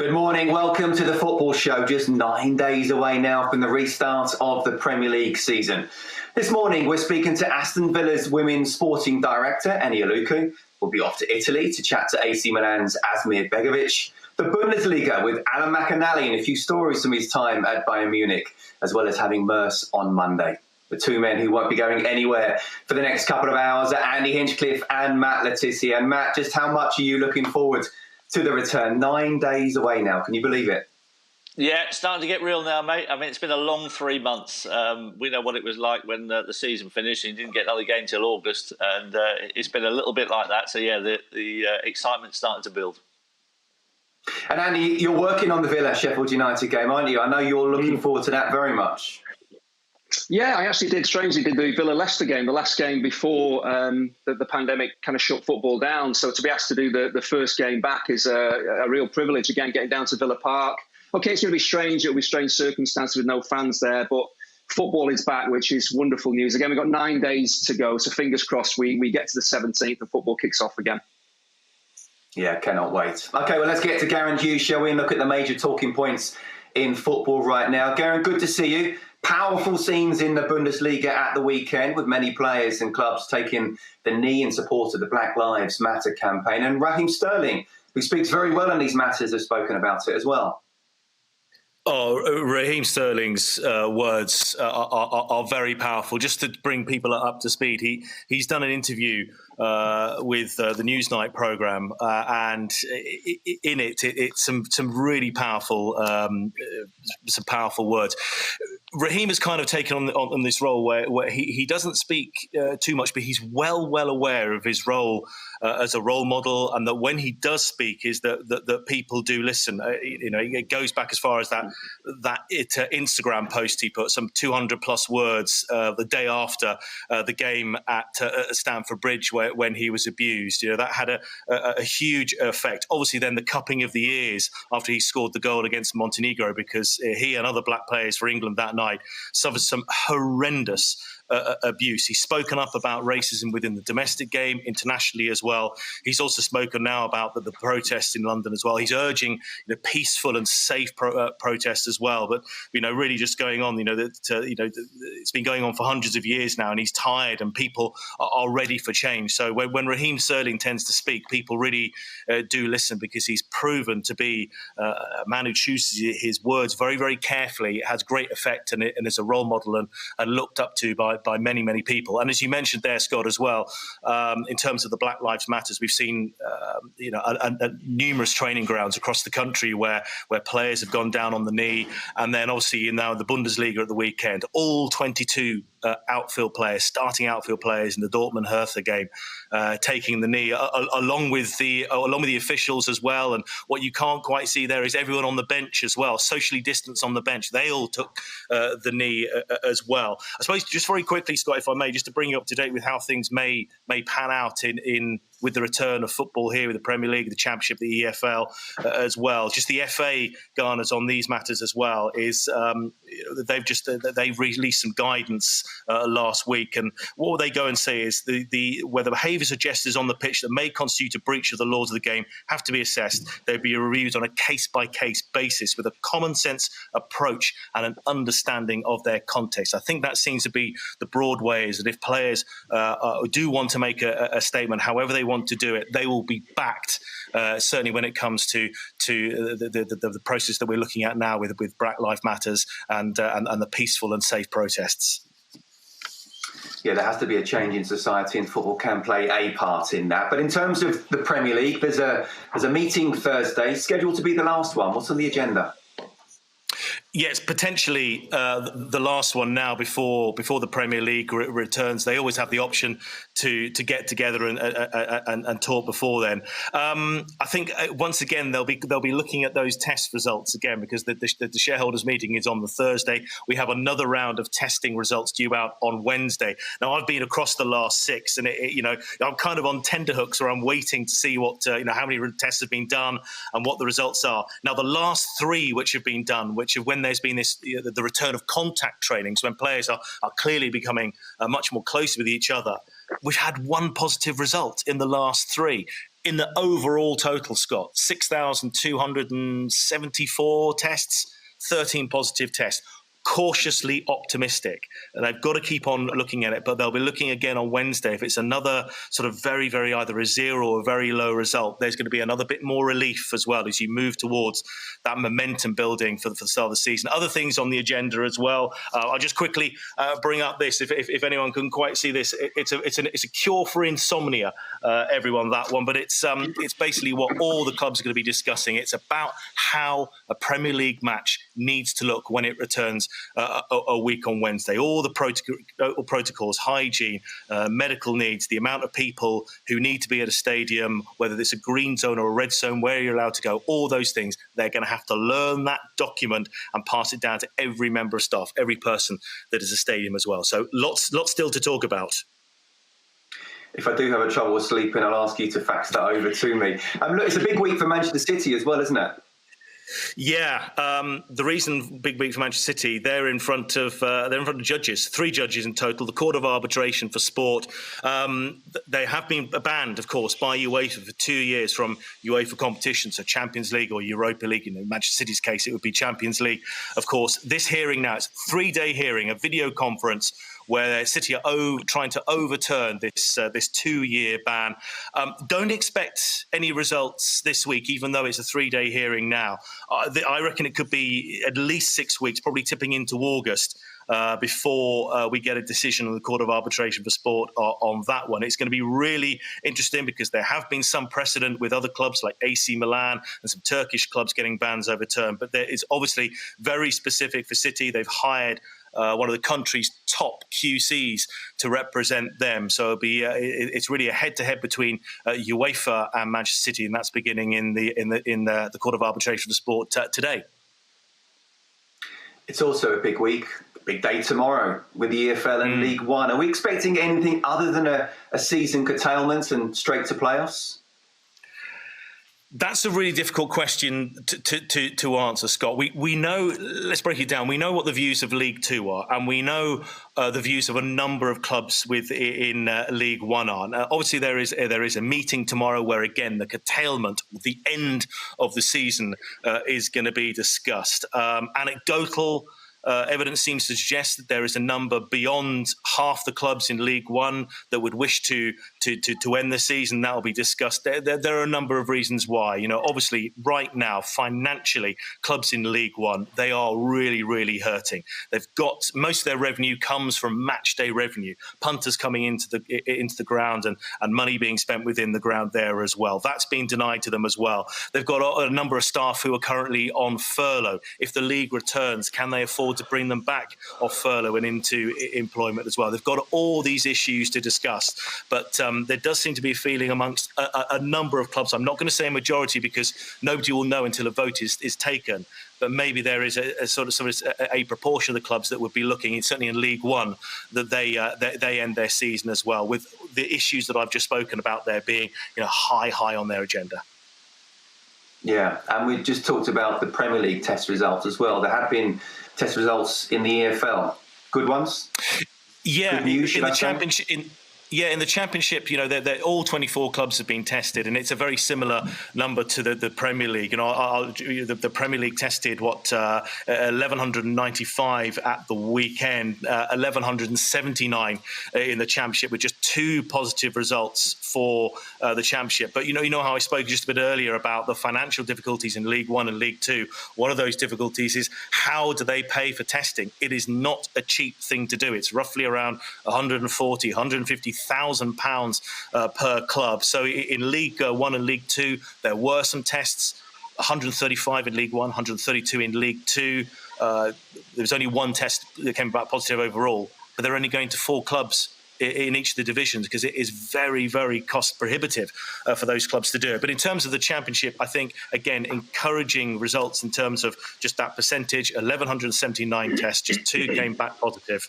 Good morning. Welcome to the Football Show. Just 9 days away now from the restart of the Premier League season. This morning, we're speaking to Aston Villa's women's sporting director, Eni Aluku. We'll be off to Italy to chat to AC Milan's Asmir Begovic. The Bundesliga with Alan McInally and a few stories from his time at Bayern Munich, as well as having Merce on Monday. The two men who won't be going anywhere for the next couple of hours are Andy Hinchcliffe and Matt Letizia. And Matt, just how much are you looking forward to the return? 9 days away now. Can you believe it? Yeah, it's starting to get real now, mate. I mean, it's been a long 3 months. We know what it was like when the season finished and you didn't get another game till August. And it's been a little bit like that. So, yeah, the excitement's starting to build. And Andy, you're working on the Villa-Sheffield United game, aren't you? I know you're looking forward to that very much. Yeah, I actually did the Villa-Leicester game, the last game before the pandemic kind of shut football down. So to be asked to do the first game back is a real privilege. Again, getting down to Villa Park. OK, it's going to be strange. It'll be strange circumstances with no fans there. But football is back, which is wonderful news. Again, we've got 9 days to go. So fingers crossed we get to the 17th and football kicks off again. Yeah, cannot wait. OK, well, let's get to Garen Hughes, shall we, and look at the major talking points in football right now. Garen, good to see you. Powerful scenes in the Bundesliga at the weekend, with many players and clubs taking the knee in support of the Black Lives Matter campaign. And Raheem Sterling, who speaks very well on these matters, has spoken about it as well. Oh, Raheem Sterling's words are very powerful. Just to bring people up to speed, he's done an interview with the Newsnight programme, and in it's some really powerful words. Raheem has kind of taken on this role where he doesn't speak too much, but he's well aware of his role as a role model, and that when he does speak, is that people do listen. It goes back as far as that Instagram post he put, some 200 plus words the day after the game at Stamford Bridge when he was abused. That had a huge effect. Obviously, then the cupping of the ears after he scored the goal against Montenegro, because he and other black players for England that night suffered some horrendous abuse. He's spoken up about racism within the domestic game, internationally as well. He's also spoken now about the protests in London as well. He's urging peaceful and safe protests as well. But really just going on. It's been going on for hundreds of years now, and he's tired, and people are ready for change. So when Raheem Sterling tends to speak, people really do listen, because he's proven to be a man who chooses his words very, very carefully. It has great effect, and is a role model and looked up to by many people. And as you mentioned there, Scott, as well, in terms of the Black Lives Matters, we've seen numerous training grounds across the country where players have gone down on the knee, and then obviously now the Bundesliga at the weekend, all 22 starting outfield players in the Dortmund Hertha game, taking the knee, along with the officials as well. And what you can't quite see there is everyone on the bench as well, socially distanced on the bench. They all took the knee as well. I suppose just very quickly, Scott, if I may, just to bring you up to date with how things may pan out in with the return of football here, with the Premier League, the Championship, the EFL as well. Just the FA garners on these matters as well is they've released some guidance last week, and what will they go and say is where the behaviours or gestures on the pitch that may constitute a breach of the laws of the game have to be assessed. They'll be reviewed on a case-by-case basis with a common sense approach and an understanding of their context. I think that seems to be the broad way, is that if players do want to make a statement, however they want to do it, they will be backed. Certainly when it comes to the process that we're looking at now with Black Lives Matters and the peaceful and safe protests. Yeah, there has to be a change in society, and football can play a part in that. But in terms of the Premier League, there's a meeting Thursday scheduled to be the last one. What's on the agenda? Yes, potentially the last one now before the Premier League returns. They always have the option to get together and talk before then. I think once again they'll be looking at those test results again, because the shareholders meeting is on the Thursday. We have another round of testing results due out on Wednesday. Now I've been across the last 6, and I'm kind of on tenterhooks, where I'm waiting to see what how many tests have been done and what the results are. Now the last 3 which have been done, which have when there's been this the return of contact trainings, when players are clearly becoming much more close with each other. We've had 1 positive result in the last 3. in the overall total, Scott, 6,274 tests, 13 positive tests. Cautiously optimistic. And they've got to keep on looking at it, but they'll be looking again on Wednesday. If it's another sort of very, very either a zero or a very low result, there's going to be another bit more relief as well as you move towards that momentum building for the start of the season. Other things on the agenda as well. I'll just quickly bring up this. If anyone couldn't quite see this, it's a cure for insomnia, everyone, that one. But it's basically what all the clubs are going to be discussing. It's about how a Premier League match needs to look when it returns a week on Wednesday. All the protocols, hygiene, medical needs, the amount of people who need to be at a stadium, whether it's a green zone or a red zone, where you're allowed to go, all those things, they're going to have to learn that document and pass it down to every member of staff, every person that is a stadium as well. So lots still to talk about. If I do have a trouble sleeping, I'll ask you to fax that over to me. Look, it's a big week for Manchester City as well, isn't it? Yeah, the reason big week for Manchester City, they're in front of judges, 3 judges in total. The Court of Arbitration for Sport. They have been banned, of course, by UEFA for 2 years from UEFA competitions, so Champions League or Europa League. In Manchester City's case, it would be Champions League. Of course, this hearing now, it's a 3-day hearing, a video conference, where City are trying to overturn this 2-year ban. Don't expect any results this week, even though it's a 3-day hearing now. I reckon it could be at least 6 weeks, probably tipping into August, before we get a decision on the Court of Arbitration for Sport on that one. It's going to be really interesting because there have been some precedent with other clubs like AC Milan and some Turkish clubs getting bans overturned. But it's obviously very specific for City. They've hired one of the country's top QCs to represent them. So it's really a head-to-head between UEFA and Manchester City, and that's beginning in the Court of Arbitration for Sport today. It's also a big week, big day tomorrow with the EFL and League One. Are we expecting anything other than a season curtailment and straight to playoffs? That's a really difficult question to answer, Scott. We know, let's break it down. We know what the views of League Two are, and we know the views of a number of clubs in League One are. Obviously, there is a meeting tomorrow where, again, the curtailment, the end of the season, is going to be discussed. Anecdotal evidence seems to suggest that there is a number beyond half the clubs in League One that would wish to end the season. That will be discussed. There are a number of reasons why. Obviously, right now, financially, clubs in League One, they are really, really hurting. They've got most of their revenue comes from match day revenue, punters coming into the ground and money being spent within the ground there as well. That's been denied to them as well. They've got a number of staff who are currently on furlough. If the league returns, can they afford to bring them back off furlough and into employment as well? They've got all these issues to discuss, but there does seem to be a feeling amongst a number of clubs. I'm not going to say a majority because nobody will know until a vote is taken, but maybe there is a proportion of the clubs that would be looking, certainly in League One, that they end their season as well, with the issues that I've just spoken about there being high on their agenda. Yeah, and we just talked about the Premier League test results as well. There have been test results in the EFL. Good ones? Yeah, good news, in the Championship. In the Championship, they're all 24 clubs have been tested, and it's a very similar number to the Premier League. The Premier League tested 1,195 at the weekend, 1,179 in the Championship, with just 2 positive results for the Championship. But you know how I spoke just a bit earlier about the financial difficulties in League One and League Two. One of those difficulties is how do they pay for testing? It is not a cheap thing to do. It's roughly around 140, 150,000 pounds per club. So in League One and League Two, there were some tests. 135 in League One, 132 in League Two. There was only 1 test that came back positive overall, but they're only going to 4 clubs in each of the divisions because it is very, very cost prohibitive for those clubs to do it. But in terms of the Championship, I think, again, encouraging results in terms of just that percentage. 1,179 tests, just 2 came back positive.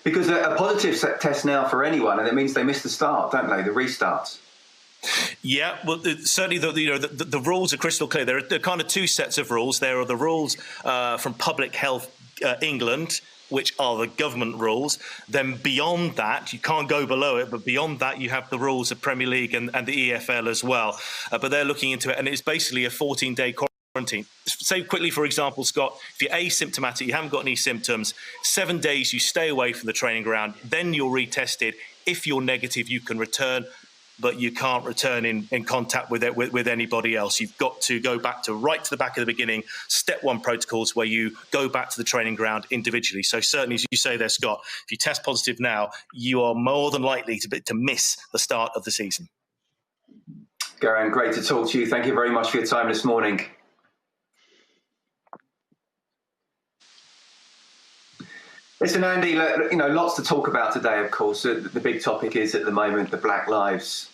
Because a positive test now for anyone, and it means they miss the start, don't they? The restart. Yeah, well, certainly the rules are crystal clear. There are kind of 2 sets of rules. There are the rules from Public Health England, which are the government rules. Then beyond that, you can't go below it, but beyond that, you have the rules of Premier League and the EFL as well. But they're looking into it, and it's basically a 14-day quarantine. Say quickly, for example, Scott, if you're asymptomatic, you haven't got any symptoms, 7 days you stay away from the training ground, then you're retested. If you're negative, you can return, but you can't return in contact with anybody else. You've got to go back to the back of the beginning, step one protocols where you go back to the training ground individually. So certainly, as you say there, Scott, if you test positive now, you are more than likely to miss the start of the season. Garan, great to talk to you. Thank you very much for your time this morning. Listen, Andy, lots to talk about today, of course. The big topic is at the moment the Black Lives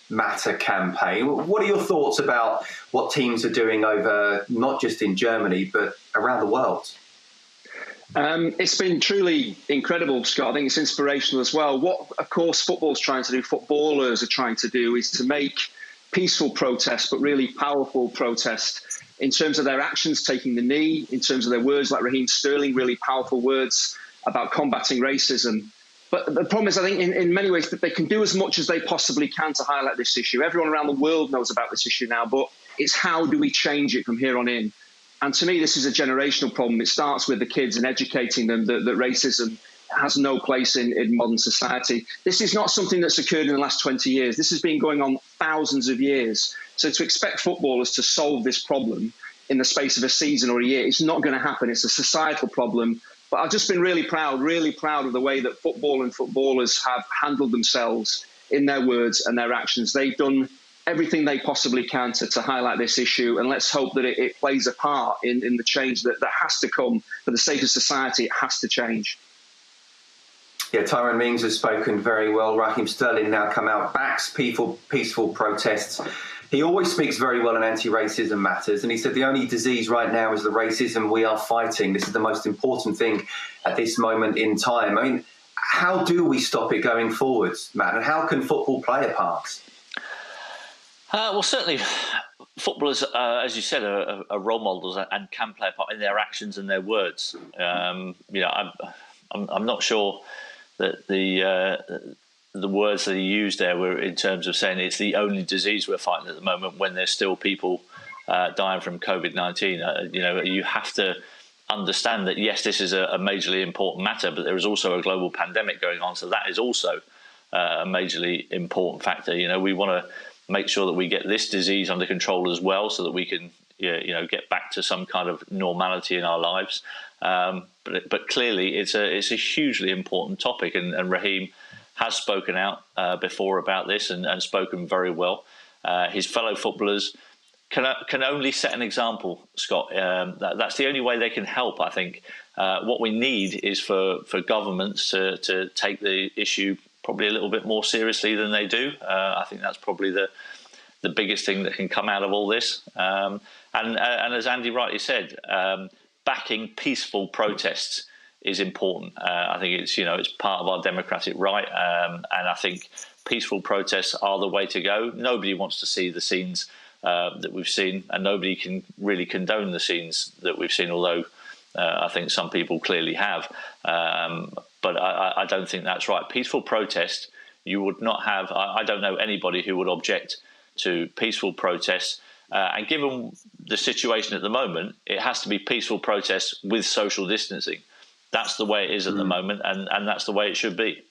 Matter campaign. What are your thoughts about what teams are doing over, not just in Germany, but around the world? It's been truly incredible, Scott. I think it's inspirational as well. What, of course, football's trying to do, footballers are trying to do, is to make peaceful protest, but really powerful protest in terms of their actions, taking the knee, in terms of their words, like Raheem Sterling, really powerful words about combating racism. But the problem is, I think, in many ways, that they can do as much as they possibly can to highlight this issue. Everyone around the world knows about this issue now, but it's how do we change it from here on in? And to me, this is a generational problem. It starts with the kids and educating them that racism has no place in modern society. This is not something that's occurred in the last 20 years. This has been going on thousands of years. So to expect footballers to solve this problem in the space of a season or a year, it's not going to happen. It's a societal problem. But I've just been really proud of the way that football and footballers have handled themselves in their words and their actions. They've done everything they possibly can to highlight this issue, and let's hope that it plays a part in the change that has to come. For the sake of society, it has to change. Yeah, Tyrone Mings has spoken very well. Raheem Sterling now come out, backs peaceful protests. He always speaks very well on anti-racism matters, and he said the only disease right now is the racism we are fighting. This is the most important thing at this moment in time. I mean, how do we stop it going forwards, Matt, and how can football play a part? Well, certainly footballers, as you said, are role models and can play a part in their actions and their words. I'm not sure that the words that he used there were in terms of saying it's the only disease we're fighting at the moment when there's still people dying from COVID-19. You have to understand that, yes, this is a majorly important matter, but there is also a global pandemic going on. So that is also a majorly important factor. We want to make sure that we get this disease under control as well, so that we can get back to some kind of normality in our lives. But clearly, it's a hugely important topic, and Raheem has spoken out before about this and spoken very well. His fellow footballers can only set an example, Scott. That's the only way they can help, I think. What we need is for governments to take the issue probably a little bit more seriously than they do. I think that's probably the biggest thing that can come out of all this. And as Andy rightly said, backing peaceful protests is important. I think it's part of our democratic right, and I think peaceful protests are the way to go. Nobody wants to see the scenes that we've seen, and nobody can really condone the scenes that we've seen, although I think some people clearly have. But I don't think that's right. Peaceful protest, you would not have. I don't know anybody who would object to peaceful protests. And given the situation at the moment, it has to be peaceful protests with social distancing. That's the way it is at the moment, and that's the way it should be.